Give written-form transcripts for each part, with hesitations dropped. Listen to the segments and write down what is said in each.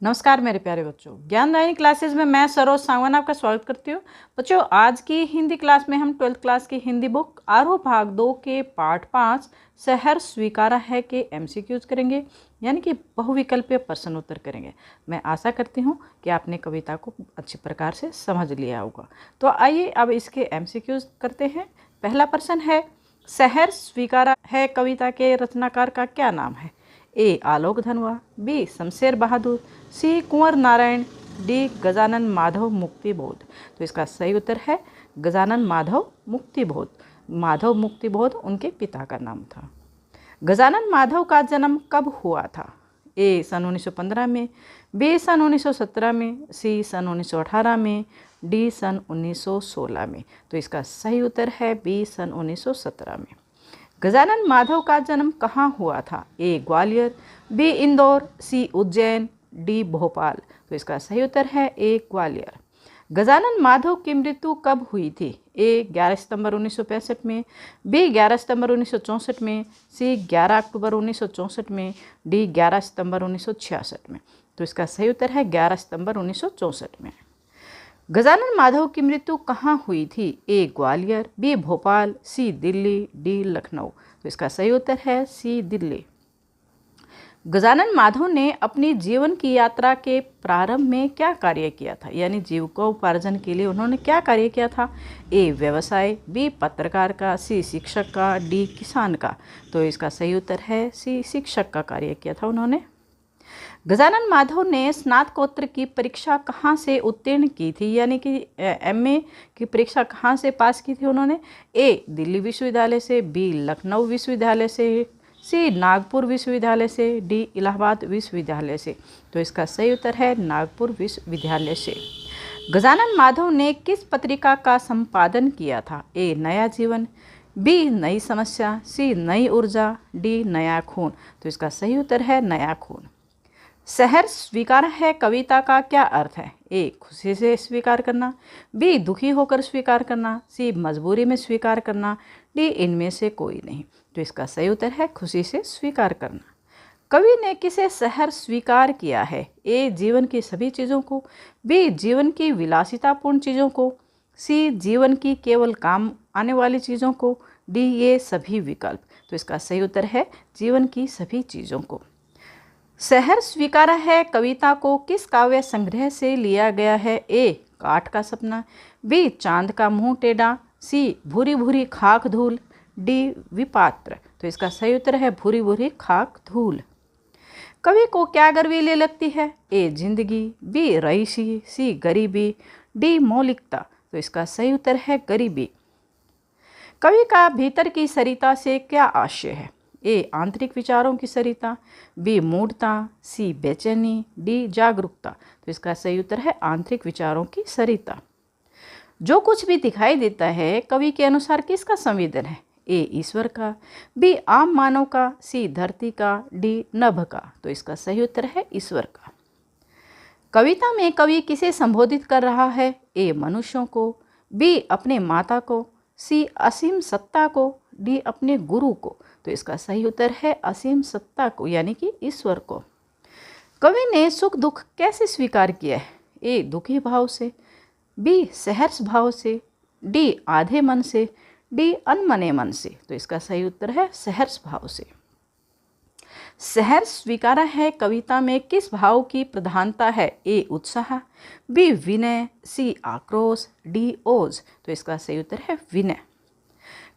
नमस्कार मेरे प्यारे बच्चों, ज्ञानदायिनी क्लासेस में मैं सरोज सांगवान आपका स्वागत करती हूँ। बच्चों, आज की हिंदी क्लास में हम 12th क्लास की हिंदी बुक आरोह भाग 2 के पार्ट 5 शहर स्वीकारा है के एमसीक्यूज करेंगे, यानी कि बहुविकल्पीय प्रश्न उत्तर करेंगे। मैं आशा करती हूँ कि आपने कविता को अच्छी प्रकार से समझ लिया होगा। तो आइए अब इसके एमसीक्यूज करते हैं। पहला प्रश्न है, शहर स्वीकारा है कविता के रचनाकार का क्या नाम है? ए आलोक धनवा, बी शमशेर बहादुर, सी कुंवर नारायण, डी गजानन माधव मुक्तिबोध। तो इसका सही उत्तर है गजानन माधव मुक्तिबोध। माधव मुक्तिबोध उनके पिता का नाम था। गजानन माधव का जन्म कब हुआ था? ए सन 1915 में, बी सन 1917 में, सी सन 1918 में, डी सन 1916 में। तो इसका सही उत्तर है बी सन 1917 में। गजानन माधव का जन्म कहाँ हुआ था? ए ग्वालियर, बी इंदौर, सी उज्जैन, डी भोपाल। तो इसका सही उत्तर है ए ग्वालियर। गजानन माधव की मृत्यु कब हुई थी? ए 11 सितंबर 1965 में, बी 11 सितंबर 1964 में, सी 11 अक्टूबर 1964 में, डी 11 सितंबर 1966 में। तो इसका सही उत्तर है 11 सितंबर 1964 में। गजानन माधव की मृत्यु कहाँ हुई थी? ए ग्वालियर, बी भोपाल, सी दिल्ली, डी लखनऊ। तो इसका सही उत्तर है सी दिल्ली। गजानन माधव ने अपनी जीवन की यात्रा के प्रारंभ में क्या कार्य किया था, यानी जीविकोपार्जन के लिए उन्होंने क्या कार्य किया था? ए व्यवसाय, बी पत्रकार का, सी शिक्षक का, डी किसान का। तो इसका सही उत्तर है सी शिक्षक का कार्य किया था उन्होंने। गजानन माधव ने स्नातकोत्तर की परीक्षा कहाँ से उत्तीर्ण की थी, यानी कि एमए की परीक्षा कहाँ से पास की थी उन्होंने? ए दिल्ली विश्वविद्यालय से, बी लखनऊ विश्वविद्यालय से, सी नागपुर विश्वविद्यालय से, डी इलाहाबाद विश्वविद्यालय से। तो इसका सही उत्तर है नागपुर विश्वविद्यालय से। गजानन माधव ने किस पत्रिका का संपादन किया था? ए नया जीवन, बी नई समस्या, सी नई ऊर्जा, डी नया खून। तो इसका सही उत्तर है नया खून। शहर स्वीकार है कविता का क्या अर्थ है? ए खुशी से स्वीकार करना, बी दुखी होकर स्वीकार करना, सी मजबूरी में स्वीकार करना, डी इनमें से कोई नहीं। तो इसका सही उत्तर है खुशी से स्वीकार करना। कवि ने किसे शहर स्वीकार किया है? ए जीवन की सभी चीज़ों को, बी जीवन की विलासितापूर्ण चीज़ों को, सी जीवन की केवल काम आने वाली चीज़ों को, डी ये सभी विकल्प। तो इसका सही उत्तर है जीवन की सभी चीज़ों को। शहर स्वीकारा है कविता को किस काव्य संग्रह से लिया गया है? ए काठ का सपना, बी चांद का मुंह टेढ़ा, सी भूरी भूरी खाक धूल, डी विपात्र। तो इसका सही उत्तर है भूरी भूरी खाक धूल। कवि को क्या गर्वीली लगती है? ए जिंदगी, बी रईसी, सी गरीबी, डी मौलिकता। तो इसका सही उत्तर है गरीबी। कवि का भीतर की सरिता से क्या आशय है? ए आंतरिक विचारों की सरिता, बी मूढ़ता, सी बेचैनी, डी जागरूकता। तो इसका सही उत्तर है आंतरिक विचारों की सरिता। जो कुछ भी दिखाई देता है कवि के अनुसार किसका संवेदन है? ए ईश्वर का, बी आम मानव का, सी धरती का, डी नभ का। तो इसका सही उत्तर है ईश्वर का। कविता में कवि किसे संबोधित कर रहा है? ए मनुष्यों को, बी अपने माता को, सी असीम सत्ता को, डी अपने गुरु को। तो इसका सही उत्तर है असीम सत्ता को, यानी कि ईश्वर को। कवि ने सुख दुख कैसे स्वीकार किया है? ए दुखी भाव से, बी सहर्ष भाव से, डी आधे मन से, डी अनमने मन से। तो इसका सही उत्तर है सहर्ष भाव से। शहर स्वीकारा है कविता में किस भाव की प्रधानता है? ए उत्साह, बी विनय, सी आक्रोश, डी ओज। तो इसका सही उत्तर है विनय।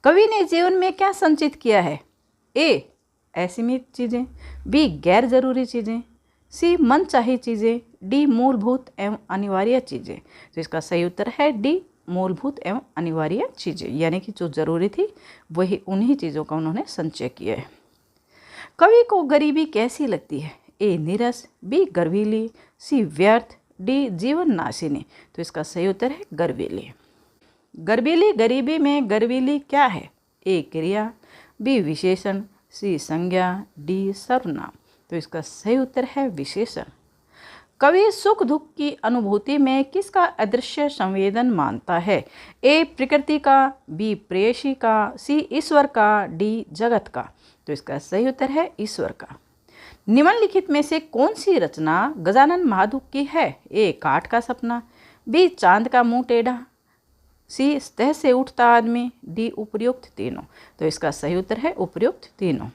कवि ने जीवन में क्या संचित किया है? ए असीमित चीज़ें, बी गैर जरूरी चीज़ें, सी मनचाही चीज़ें, डी मूलभूत एवं अनिवार्य चीज़ें। तो इसका सही उत्तर है डी मूलभूत एवं अनिवार्य चीज़ें, यानी कि जो जरूरी थी वही उन्हीं चीज़ों का उन्होंने संचय किया है। कवि को गरीबी कैसी लगती है? ए नीरस, बी गर्वीली, सी व्यर्थ, डी जीवन नाशिनी। तो इसका सही उत्तर है गर्वीली। गर्वीली गरीबी में गर्वीली क्या है? ए क्रिया, बी विशेषण, सी संज्ञा, डी सर्वनाम। तो इसका सही उत्तर है विशेषण। कवि सुख दुख की अनुभूति में किसका अदृश्य संवेदन मानता है? ए प्रकृति का, बी प्रेयसी का, सी ईश्वर का, डी जगत का। तो इसका सही उत्तर है ईश्वर का। निम्नलिखित में से कौन सी रचना गजानन महादुख की है? ए काठ का सपना, बी चांद का मुंह टेढ़ा, सी सतह से उठता आदमी, डी उपयुक्त तीनों। तो इसका सही उत्तर है उपयुक्त तीनों।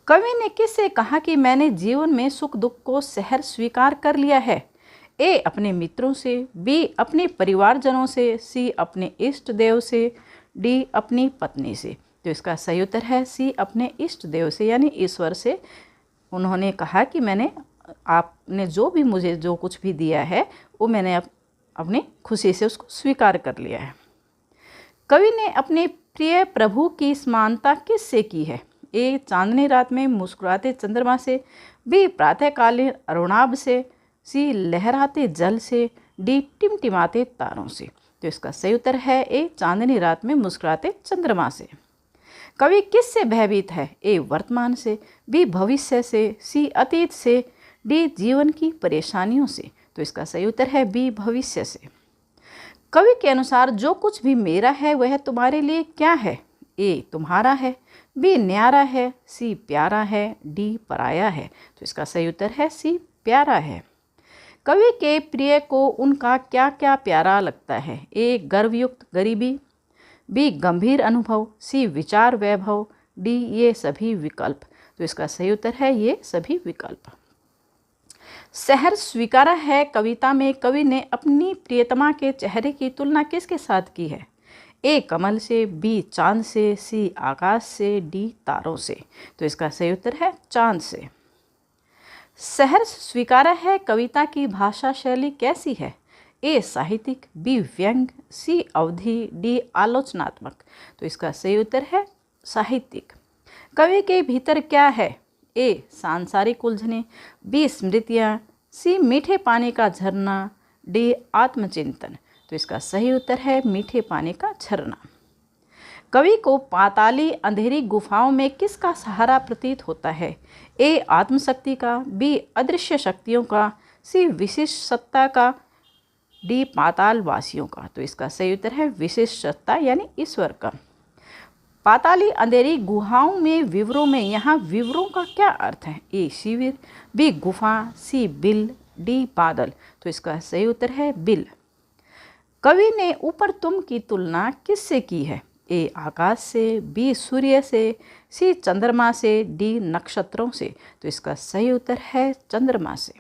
कवि ने किससे कहा कि मैंने जीवन में सुख दुख को सहर स्वीकार कर लिया है? ए अपने मित्रों से, बी अपने परिवारजनों से, सी अपने इष्ट देव से, डी अपनी पत्नी से। तो इसका सही उत्तर है सी अपने इष्ट देव से यानी ईश्वर से उन्होंने कहा कि मैंने आपने जो भी मुझे जो कुछ भी दिया है वो मैंने अपनी खुशी से उसको स्वीकार कर लिया है। कवि ने अपने प्रिय प्रभु की समानता किससे की है? ए चांदनी रात में मुस्कुराते चंद्रमा से, बी प्रातःकालीन अरुणाभ से, सी लहराते जल से, डी टिमटिमाते तारों से। तो इसका सही उत्तर है ए चांदनी रात में मुस्कुराते चंद्रमा से। कवि किससे भयभीत है? ए वर्तमान से, बी भविष्य से, सी अतीत से, डी जीवन की परेशानियों से। तो इसका सही उत्तर है बी भविष्य से। कवि के अनुसार जो कुछ भी मेरा है वह तुम्हारे लिए क्या है? ए तुम्हारा है, बी न्यारा है, सी प्यारा है, डी पराया है। तो इसका सही उत्तर है सी प्यारा है। कवि के प्रिय को उनका क्या क्या प्यारा लगता है? ए गर्वयुक्त गरीबी, बी गंभीर अनुभव, सी विचार वैभव, डी ये सभी विकल्प। तो इसका सही उत्तर है ये सभी विकल्प। सहर स्वीकारा है कविता में कवि ने अपनी प्रियतमा के चेहरे की तुलना किसके साथ की है? ए कमल से, बी चांद से, सी आकाश से, डी तारों से। तो इसका सही उत्तर है चांद से। सहर स्वीकारा है कविता की भाषा शैली कैसी है? ए साहित्यिक, बी व्यंग, सी अवधि, डी आलोचनात्मक। तो इसका सही उत्तर है साहित्यिक। कवि के भीतर क्या है? ए सांसारिक उलझने, बी स्मृतियाँ, सी मीठे पानी का झरना, डी आत्मचिंतन। तो इसका सही उत्तर है मीठे पानी का झरना। कवि को पाताली अंधेरी गुफाओं में किसका सहारा प्रतीत होता है? ए आत्मशक्ति का, बी अदृश्य शक्तियों का, सी विशिष्ट सत्ता का, डी पाताल वासियों का। तो इसका सही उत्तर है विशिष्ट सत्ता यानी ईश्वर का। पाताली अंधेरी गुहाओं में विवरों में यहाँ विवरों का क्या अर्थ है? ए शिविर, बी गुफा, सी बिल, डी बादल। तो इसका सही उत्तर है बिल। कवि ने ऊपर तुम की तुलना किससे की है? ए आकाश से, बी सूर्य से, सी चंद्रमा से, डी नक्षत्रों से। तो इसका सही उत्तर है चंद्रमा से।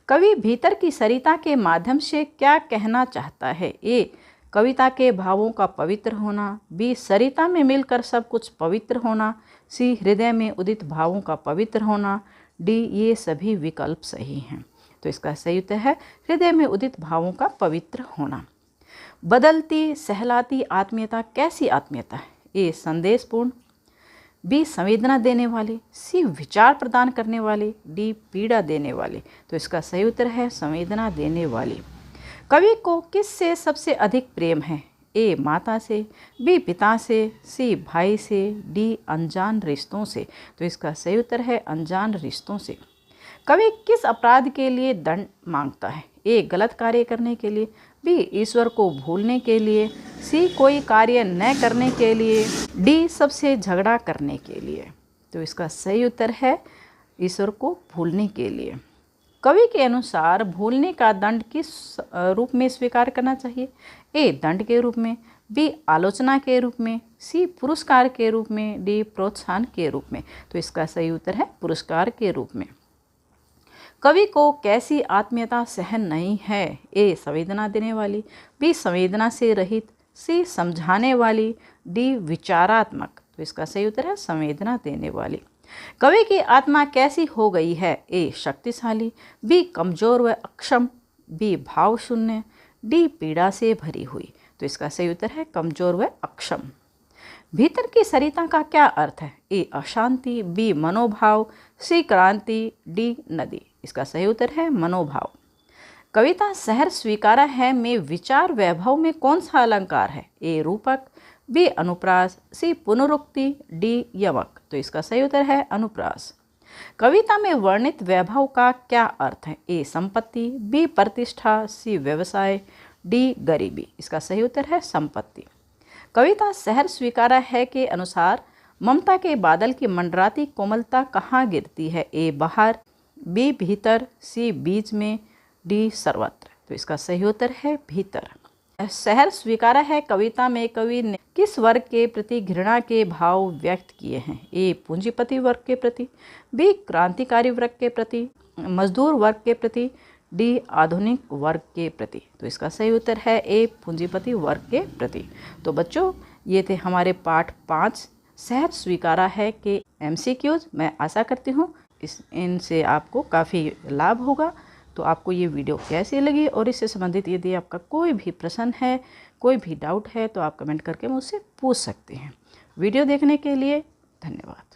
कवि भीतर की सरिता के माध्यम से क्या कहना चाहता है? ए कविता के भावों का पवित्र होना, बी सरिता में मिलकर सब कुछ पवित्र होना, सी हृदय में उदित भावों का पवित्र होना, डी ये सभी विकल्प सही हैं। तो इसका सही उत्तर है हृदय में उदित भावों का पवित्र होना। बदलती सहलाती आत्मीयता कैसी आत्मीयता है? ए संदेशपूर्ण, बी संवेदना देने वाले, सी विचार प्रदान करने वाले, डी पीड़ा देने वाले। तो इसका सही उत्तर है संवेदना देने वाली। कवि को किससे सबसे अधिक प्रेम है? ए माता से, बी पिता से, सी भाई से, डी अनजान रिश्तों से। तो इसका सही उत्तर है अनजान रिश्तों से। कवि किस अपराध के लिए दंड मांगता है? ए गलत कार्य करने के लिए, बी ईश्वर को भूलने के लिए, सी कोई कार्य न करने के लिए, डी सबसे झगड़ा करने के लिए। तो इसका सही उत्तर है ईश्वर को भूलने के लिए। कवि के अनुसार भूलने का दंड किस रूप में स्वीकार करना चाहिए? ए दंड के रूप में, बी आलोचना के रूप में, सी पुरस्कार के रूप में, डी प्रोत्साहन के रूप में। तो इसका सही उत्तर है पुरस्कार के रूप में। कवि को कैसी आत्मीयता सहन नहीं है? ए संवेदना देने वाली, बी संवेदना से रहित, सी समझाने वाली, डी विचारात्मक। तो इसका सही उत्तर है संवेदना देने वाली। कवि की आत्मा कैसी हो गई है? ए शक्तिशाली, बी कमजोर व अक्षम, बी भाव शून्य, डी पीड़ा से भरी हुई। तो इसका सही उत्तर है कमजोर व अक्षम। भीतर की सरिता का क्या अर्थ है? ए अशांति, बी मनोभाव, सी क्रांति, डी नदी। इसका सही उत्तर है मनोभाव। कविता सहर स्वीकारा है में विचार वैभव में कौन सा अलंकार है? ए रूपक, बी अनुप्रास, सी पुनरुक्ति, डी यमक। तो इसका सही उत्तर है अनुप्रास। कविता में वर्णित वैभव का क्या अर्थ है? ए संपत्ति, बी प्रतिष्ठा, सी व्यवसाय, डी गरीबी। इसका सही उत्तर है संपत्ति। कविता सहर स्वीकारा है के अनुसार ममता के बादल की मंडराती कोमलता कहाँ गिरती है? ए बाहर, बी भीतर, सी बीच में, डी सर्वत्र। तो इसका सही उत्तर है भीतर। शहर स्वीकारा है कविता में कवि ने किस वर्ग के प्रति घृणा के भाव व्यक्त किए हैं? ए पूंजीपति वर्ग के प्रति, बी क्रांतिकारी वर्ग के प्रति, मजदूर वर्ग के प्रति, डी आधुनिक वर्ग के प्रति। तो इसका सही उत्तर है ए पूंजीपति वर्ग के प्रति। तो बच्चों, ये थे हमारे पाठ 5 शहर स्वीकारा है के MCQs। मैं आशा करती हूँ इनसे आपको काफ़ी लाभ होगा। तो आपको ये वीडियो कैसी लगी और इससे संबंधित यदि आपका कोई भी प्रश्न है, कोई भी डाउट है, तो आप कमेंट करके मुझसे पूछ सकते हैं। वीडियो देखने के लिए धन्यवाद।